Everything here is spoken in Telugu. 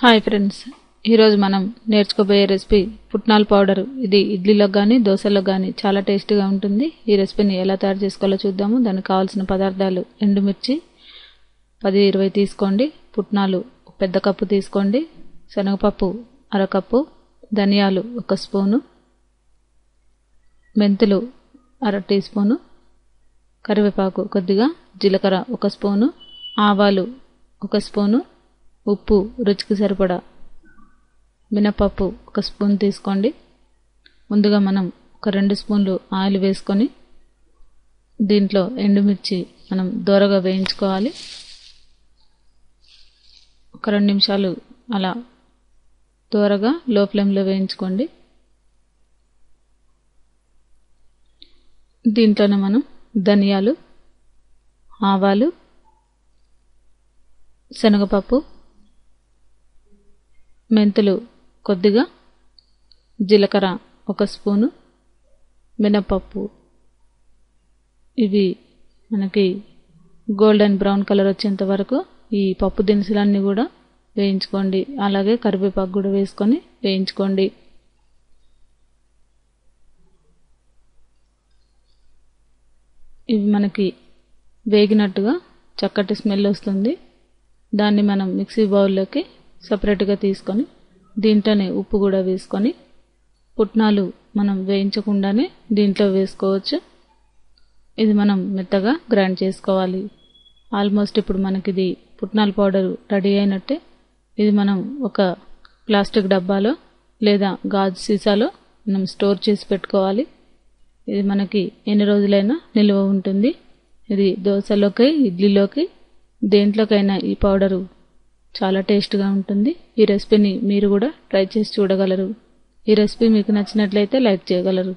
హాయ్ ఫ్రెండ్స్, ఈరోజు మనం నేర్చుకోబోయే రెసిపీ పుట్నాల పౌడర్. ఇది ఇడ్లీలో కానీ దోశలో కానీ చాలా టేస్టీగా ఉంటుంది. ఈ రెసిపీని ఎలా తయారు చేసుకోవాలో చూద్దాము. దానికి కావాల్సిన పదార్థాలు: ఎండుమిర్చి 10-20 తీసుకోండి, పుట్నాలు పెద్ద కప్పు తీసుకోండి, శనగపప్పు అరకప్పు, ధనియాలు 1 స్పూను, మెంతులు 1/2 టీ స్పూను, కరివేపాకు కొద్దిగా, జీలకర్ర 1 స్పూను, ఆవాలు 1 స్పూను, ఉప్పు రుచికి సరిపడా, మినపప్పు 1 స్పూన్ తీసుకోండి. ముందుగా మనం 2 స్పూన్లు ఆయిల్ వేసుకొని దీంట్లో ఎండుమిర్చి మనం దోరగా వేయించుకోవాలి. 2 నిమిషాలు అలా దోరగా లో ఫ్లేమ్లో వేయించుకోండి. దీంట్లోనే మనం ధనియాలు, ఆవాలు, శనగపప్పు, మెంతులు కొద్దిగా, జీలకర్ర 1 స్పూను, మినపప్పు ఇవి మనకి గోల్డెన్ బ్రౌన్ కలర్ వచ్చేంత వరకు ఈ పప్పు దినుసులన్నీ కూడా వేయించుకోండి. అలాగే కరివేపాకు కూడా వేసుకొని వేయించుకోండి. ఇవి మనకి వేగినట్టుగా చక్కటి స్మెల్ వస్తుంది. దాన్ని మనం మిక్సీ బౌల్లోకి సపరేట్గా తీసుకొని దీంట్లోనే ఉప్పు కూడా వేసుకొని, పుట్నాలు మనం వేయించకుండానే దీంట్లో వేసుకోవచ్చు. ఇది మనం మెత్తగా గ్రైండ్ చేసుకోవాలి. ఆల్మోస్ట్ ఇప్పుడు మనకి ఇది పుట్నాల పౌడర్ రెడీ అయినట్టే. ఇది మనం ఒక ప్లాస్టిక్ డబ్బాలో లేదా గాజు సీసాలో మనం స్టోర్ చేసి పెట్టుకోవాలి. ఇది మనకి ఎన్ని రోజులైనా నిల్వ ఉంటుంది. ఇది దోశలోకి, ఇడ్లీలోకి, దేంట్లోకైనా ఈ పౌడరు చాలా టేస్ట్గా ఉంటుంది. ఈ రెసిపీని మీరు కూడా ట్రై చేసి చూడగలరు. ఈ రెసిపీ మీకు నచ్చినట్లయితే లైక్ చేయగలరు.